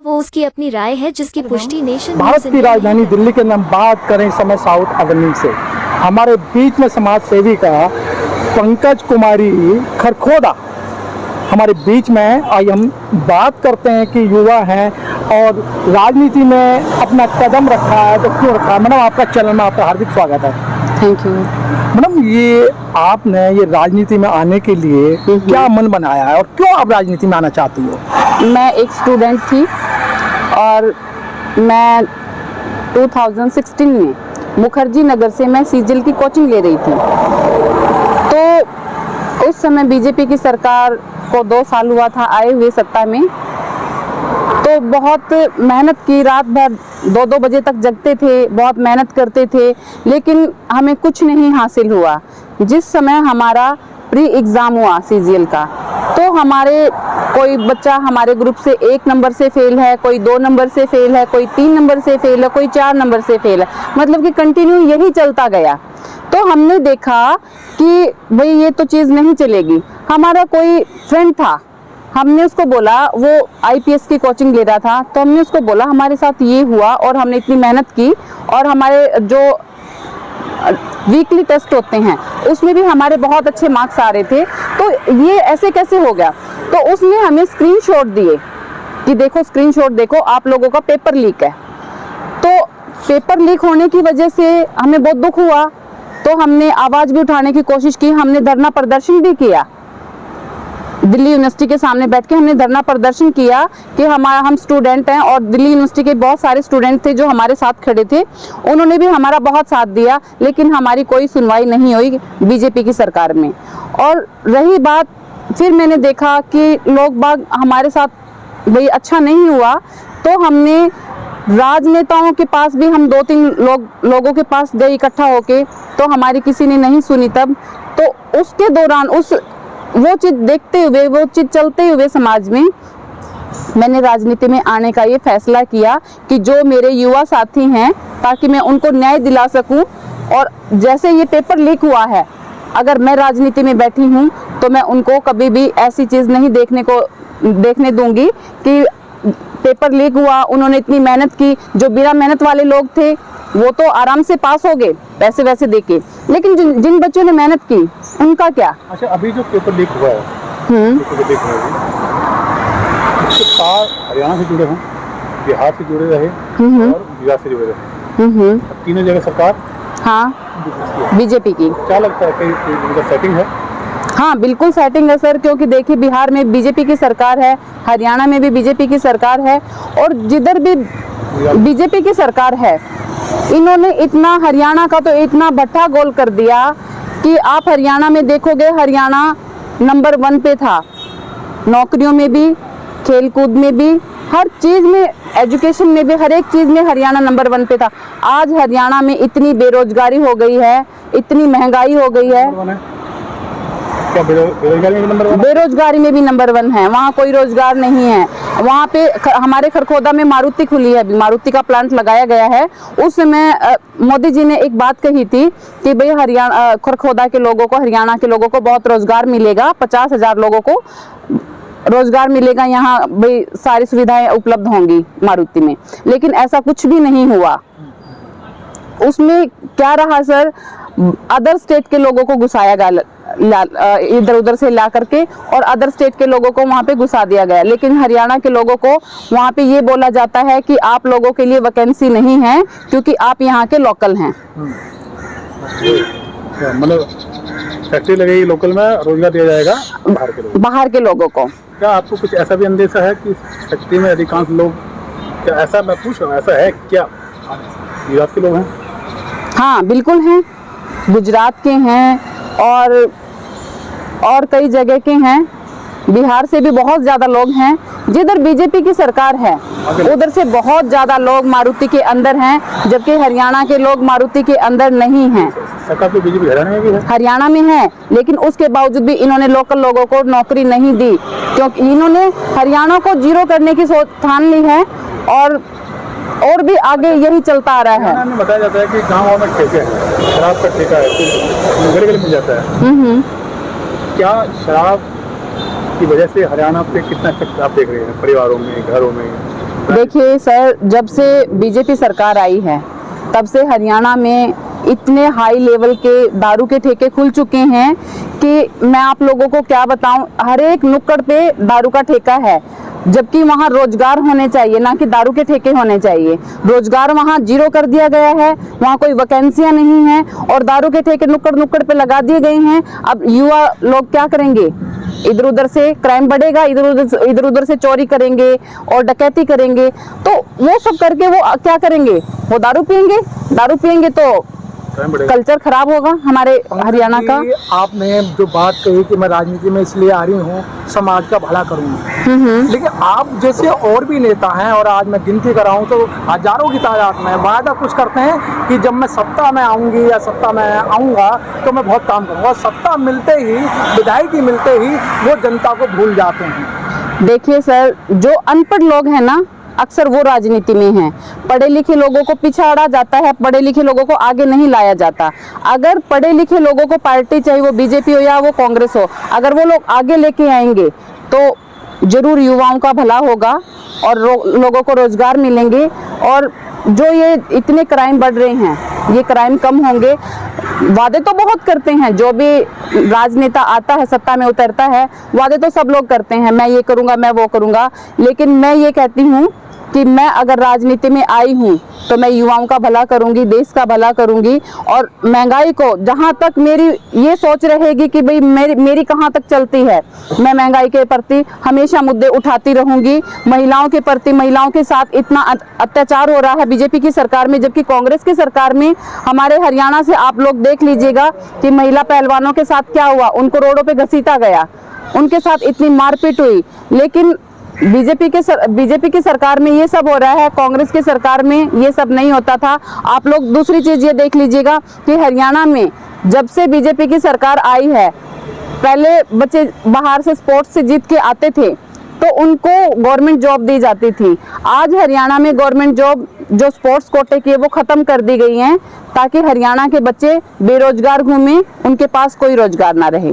वो उसकी अपनी राय है जिसकी पुष्टि नेशन भारत की राजधानी दिल्ली के अंदर बात करें इस समय साउथ एवेन्यू से, हमारे बीच में समाज सेवी का पंकज कुमारी खरखोदा हमारे बीच में है। आज हम बात करते हैं कि युवा हैं और राजनीति में अपना कदम रखा है, तो क्यों रखा है। मैडम, आपका चैनल में आपका हार्दिक स्वागत है। Thank you. मैडम, ये आपने ये राजनीति में आने के लिए क्या मन बनाया है और क्यों आप राजनीति में आना चाहती हो? मैं एक स्टूडेंट थी और मैं 2016 में मुखर्जी नगर से मैं सीजीएल की कोचिंग ले रही थी। तो उस समय बीजेपी की सरकार को 2 साल हुआ था आए हुए सत्ता में, तो बहुत मेहनत की, रात भर 2-2 बजे तक जगते थे, बहुत मेहनत करते थे, लेकिन हमें कुछ नहीं हासिल हुआ। जिस समय हमारा प्री एग्ज़ाम हुआ सीजीएल का, तो हमारे कोई बच्चा हमारे ग्रुप से 1 नंबर से फेल है, कोई 2 नंबर से फेल है, कोई 3 नंबर से फेल है, कोई 4 नंबर से फेल है, मतलब कि कंटिन्यू यही चलता गया। तो हमने देखा कि भाई ये तो चीज़ नहीं चलेगी। हमारा कोई फ्रेंड था, हमने उसको बोला, वो आईपीएस की कोचिंग ले रहा था, तो हमने उसको बोला हमारे साथ ये हुआ और हमने इतनी मेहनत की और हमारे जो वीकली टेस्ट होते हैं उसमें भी हमारे बहुत अच्छे मार्क्स आ रहे थे, तो ये ऐसे कैसे हो गया। तो उसने हमें स्क्रीनशॉट दिए कि देखो, स्क्रीनशॉट देखो, आप लोगों का पेपर लीक है। तो पेपर लीक होने की वजह से हमें बहुत दुख हुआ, तो हमने आवाज़ भी उठाने की कोशिश की, हमने धरना प्रदर्शन भी किया। दिल्ली यूनिवर्सिटी के सामने बैठ के हमने धरना प्रदर्शन किया कि हम स्टूडेंट हैं और दिल्ली यूनिवर्सिटी के बहुत सारे स्टूडेंट थे जो हमारे साथ खड़े थे, उन्होंने भी हमारा बहुत साथ दिया, लेकिन हमारी कोई सुनवाई नहीं हुई बीजेपी की सरकार में। और रही बात, फिर मैंने देखा कि लोग बाग हमारे साथ भाई अच्छा नहीं हुआ, तो हमने राजनेताओं के पास भी हम 2-3 लोगों के पास गए इकट्ठा होके, तो हमारी किसी ने नहीं सुनी। तब तो उसके दौरान वो चीज़ देखते हुए, वो चीज़ चलते हुए समाज में, मैंने राजनीति में आने का ये फैसला किया कि जो मेरे युवा साथी हैं, ताकि मैं उनको न्याय दिला सकूं। और जैसे ये पेपर लीक हुआ है, अगर मैं राजनीति में बैठी हूं तो मैं उनको कभी भी ऐसी चीज़ नहीं देखने दूंगी कि पेपर लीक हुआ, उन्होंने इतनी मेहनत की। जो बिना मेहनत वाले लोग थे वो तो आराम से पास हो गए पैसे वैसे देके, लेकिन जिन बच्चों ने मेहनत की उनका क्या। अच्छा, अभी जो पेपर लीक हुआ है, पेपर लीक हुआ है, इसके साथ हरियाणा से जुड़े हों, बिहार से जुड़े रहे और गुजरात से जुड़े रहे, तीनों जगह सरकार हाँ बीजेपी की। क्या लगता है कि सेटिंग है? हाँ बिल्कुल सेटिंग है सर, क्योंकि देखिए बिहार में बीजेपी की सरकार है, हरियाणा में भी बीजेपी की सरकार है, और जिधर भी बीजेपी की सरकार है, इन्होंने इतना हरियाणा का तो इतना भट्टा गोल कर दिया कि आप हरियाणा में देखोगे, हरियाणा नंबर 1 पे था, नौकरियों में भी, खेलकूद में भी, हर चीज़ में, एजुकेशन में भी, हर एक चीज़ में हरियाणा नंबर 1 पे था। आज हरियाणा में इतनी बेरोजगारी हो गई है, इतनी महंगाई हो गई है, बेरोजगारी में भी नंबर 1 है, वहाँ कोई रोजगार नहीं है। वहाँ पे हमारे खरखोदा में मारुति खुली है, मारुति का प्लांट लगाया गया है। उस समय मोदी जी ने एक बात कही थी कि भाई हरियाणा, खरखोदा के लोगों को, हरियाणा के लोगों को बहुत रोजगार मिलेगा, 50,000 लोगों को रोजगार मिलेगा, यहाँ भाई सारी सुविधाएं उपलब्ध होंगी मारुति में, लेकिन ऐसा कुछ भी नहीं हुआ। उसमें क्या रहा सर, अदर स्टेट के लोगों को घुसाया गया, इधर उधर से ला करके, और अदर स्टेट के लोगों को वहाँ पे घुसा दिया गया। लेकिन हरियाणा के लोगों को वहाँ पे ये बोला जाता है कि आप लोगों के लिए वैकेंसी नहीं है, क्योंकि आप यहाँ के लोकल हैं। मतलब फैक्ट्री लगेगी लोकल में, रोजगार दिया जाएगा बाहर के लोगों को। क्या आपको कुछ ऐसा भी अंदेशा है कि फैक्ट्री में अधिकांश लोग, क्या ऐसा, मैं पूछ रहा हूँ, ऐसा है क्या गुजरात के लोग हैं? हाँ बिल्कुल हैं, गुजरात के हैं और कई जगह के हैं, बिहार से भी बहुत ज़्यादा लोग हैं। जिधर बीजेपी की सरकार है उधर से बहुत ज़्यादा लोग मारुति के अंदर हैं, जबकि हरियाणा के लोग मारुति के अंदर नहीं हैं। सरकार तो बीजेपी हरियाणा में भी है, हरियाणा में है, लेकिन उसके बावजूद भी इन्होंने लोकल लोगों को नौकरी नहीं दी, क्योंकि इन्होंने हरियाणा को जीरो करने की सोच ठान ली है, और भी आगे यही चलता आ रहा है। बताया जाता है कि गाँव में ठेके हैं, शराब का ठेका है, गली गली मिल जाता है। क्या शराब की वजह से हरियाणा पे कितना इफेक्ट आप देख रहे हैं परिवारों में, घरों में? देखिए सर, जब से बीजेपी सरकार आई है तब से हरियाणा में इतने हाई लेवल के दारू के ठेके खुल चुके हैं कि मैं आप लोगों को क्या बताऊं, हर एक नुक्कड़ पे दारू का ठेका है। जबकि वहाँ रोजगार होने चाहिए, ना कि दारू के ठेके होने चाहिए। रोजगार वहाँ जीरो कर दिया गया है, वहाँ कोई वैकेंसियां नहीं है और दारू के ठेके नुक्कड़ नुक्कड़ पे लगा दिए गए हैं। अब युवा लोग क्या करेंगे? इधर उधर से क्राइम बढ़ेगा, इधर उधर से चोरी करेंगे और डकैती करेंगे। तो वो सब करके वो क्या करेंगे? वो दारू पियेंगे तो कल्चर खराब होगा हमारे हरियाणा का। आपने जो बात कही कि मैं राजनीति में इसलिए आ रही हूँ समाज का भला करूँगी, लेकिन आप जैसे और भी नेता हैं, और आज मैं गिनती कर रहा हूँ तो हजारों की तादाद में वादा कुछ करते हैं कि जब मैं सत्ता में आऊँगी या सत्ता में आऊँगा तो मैं बहुत काम करूँगा। सत्ता मिलते ही, विधायकी मिलते ही वो जनता को भूल जाते हैं। देखिए सर, जो अनपढ़ लोग हैं ना, अक्सर वो राजनीति में हैं। पढ़े लिखे लोगों को पिछाड़ा जाता है, पढ़े लिखे लोगों को आगे नहीं लाया जाता। अगर पढ़े लिखे लोगों को पार्टी, चाहे वो बीजेपी हो या वो कांग्रेस हो, अगर वो लोग आगे लेके आएंगे तो जरूर युवाओं का भला होगा और लोगों को रोजगार मिलेंगे। और जो ये इतने क्राइम बढ़ रहे हैं, ये क्राइम कम होंगे। वादे तो बहुत करते हैं, जो भी राजनेता आता है, सत्ता में उतरता है, वादे तो सब लोग करते हैं, मैं ये करूंगा, मैं वो करूंगा। लेकिन मैं ये कहती हूँ कि मैं अगर राजनीति में आई हूँ तो मैं युवाओं का भला करूंगी, देश का भला करूंगी। और महंगाई को, जहाँ तक मेरी ये सोच रहेगी कि भाई मेरी कहाँ तक चलती है, मैं महंगाई के प्रति हमेशा मुद्दे उठाती रहूंगी। महिलाओं के प्रति, महिलाओं के साथ इतना अत्याचार हो रहा है बीजेपी की सरकार में, जबकि कांग्रेस की सरकार में हमारे हरियाणा से आप लोग देख लीजिएगा कि महिला पहलवानों के साथ क्या हुआ। उनको रोडों पे घसीटा गया, उनके साथ इतनी मारपीट हुई। लेकिन बीजेपी की सरकार में ये सब हो रहा है, कांग्रेस की सरकार में ये सब नहीं होता था। आप लोग दूसरी चीज ये देख लीजिएगा कि हरियाणा में जब से बीजेपी की सरकार आई है, पहले बच्चे बाहर से स्पोर्ट्स से जीत के आते थे तो उनको गवर्नमेंट जॉब दी जाती थी। आज हरियाणा में गवर्नमेंट जॉब जो स्पोर्ट्स कोटे की है वो खत्म कर दी गई हैं, ताकि हरियाणा के बच्चे बेरोजगार घूमें, उनके पास कोई रोजगार ना रहे।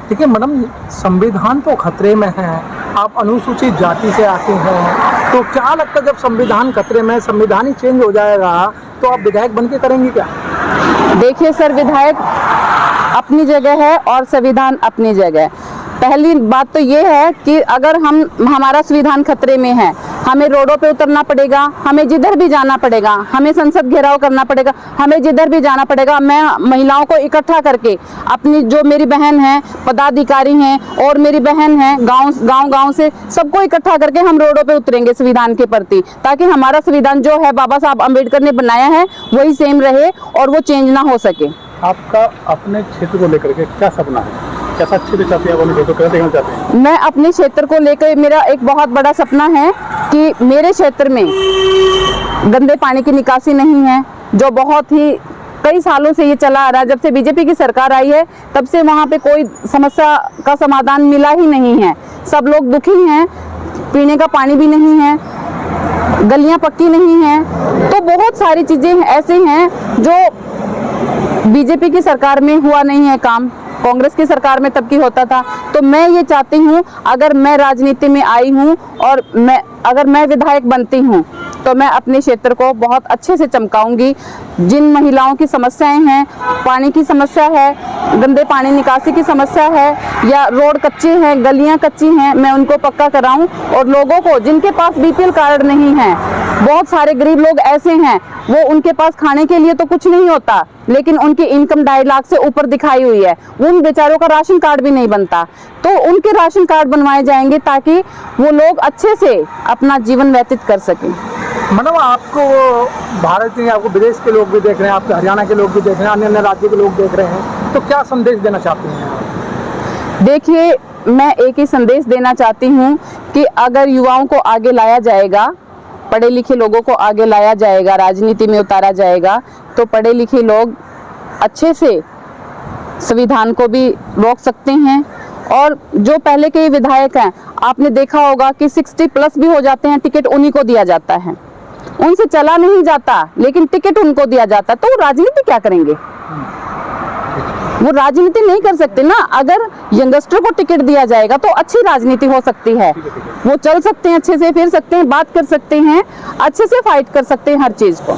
देखिए मैडम, संविधान तो खतरे में है, आप अनुसूचित जाति से आते हैं, तो क्या लगता है जब संविधान खतरे में, संविधान ही चेंज हो जाएगा तो आप विधायक बन के करेंगे क्या? देखिए सर, विधायक अपनी जगह है और संविधान अपनी जगह। पहली बात तो ये है कि अगर हमारा संविधान खतरे में है, हमें रोडों पे उतरना पड़ेगा, हमें जिधर भी जाना पड़ेगा, हमें संसद घेराव करना पड़ेगा, हमें जिधर भी जाना पड़ेगा। मैं महिलाओं को इकट्ठा करके, अपनी जो मेरी बहन है, पदाधिकारी हैं और मेरी बहन है गांव से, सबको इकट्ठा करके हम रोडों पे उतरेंगे संविधान के प्रति, ताकि हमारा संविधान जो है बाबा साहब अम्बेडकर ने बनाया है वही सेम रहे और वो चेंज ना हो सके। आपका अपने क्षेत्र को लेकर के क्या सपना है? कैसा क्षेत्र चाहते हैं, अपने क्षेत्र को देखना चाहते हैं? मैं अपने क्षेत्र को लेकर, मेरा एक बहुत बड़ा सपना है कि मेरे क्षेत्र में गंदे पानी की निकासी नहीं है, जो बहुत ही कई सालों से ये चला आ रहा है। जब से बीजेपी की सरकार आई है तब से वहाँ पे कोई समस्या का समाधान मिला ही नहीं है। सब लोग दुखी हैं, पीने का पानी भी नहीं है, गलियाँ पक्की नहीं हैं। तो बहुत सारी चीज़ें ऐसी हैं जो बीजेपी की सरकार में हुआ नहीं है काम, कांग्रेस की सरकार में तब की होता था। तो मैं ये चाहती हूँ, अगर मैं राजनीति में आई हूँ और अगर मैं विधायक बनती हूँ तो मैं अपने क्षेत्र को बहुत अच्छे से चमकाऊंगी। जिन महिलाओं की समस्याएं हैं, पानी की समस्या है, गंदे पानी निकासी की समस्या है, या रोड कच्चे हैं, गलियां कच्ची हैं, मैं उनको पक्का कराऊं। और लोगों को जिनके पास बीपीएल कार्ड नहीं है, बहुत सारे गरीब लोग ऐसे हैं, वो उनके पास खाने के लिए तो कुछ नहीं होता, लेकिन उनकी इनकम 2.5 लाख से ऊपर दिखाई हुई है, उन बेचारों का राशन कार्ड भी नहीं बनता। तो उनके राशन कार्ड बनवाए जाएंगे ताकि वो लोग अच्छे से अपना जीवन व्यतीत कर सकें। मतलब आपको भारत में, आपको विदेश के लोग भी देख रहे हैं, आपके हरियाणा के लोग भी देख रहे हैं, अन्य अन्य राज्यों के लोग देख रहे हैं, तो क्या संदेश देना चाहते हैं? देखिए, मैं एक ही संदेश देना चाहती हूँ कि अगर युवाओं को आगे लाया जाएगा, पढ़े लिखे लोगों को आगे लाया जाएगा, राजनीति में उतारा जाएगा, तो पढ़े लिखे लोग अच्छे से संविधान को भी रोक सकते हैं। और जो पहले के विधायक हैं, आपने देखा होगा कि 60+ भी हो जाते हैं, टिकट उन्हीं को दिया जाता है, उनसे चला नहीं जाता, लेकिन टिकट उनको दिया जाता है, तो वो राजनीति क्या करेंगे? वो राजनीति नहीं कर सकते ना। अगर यंगस्टर को टिकट दिया जाएगा तो अच्छी राजनीति हो सकती है, वो चल सकते हैं, अच्छे से फिर सकते हैं, बात कर सकते हैं, अच्छे से फाइट कर सकते हैं हर चीज को।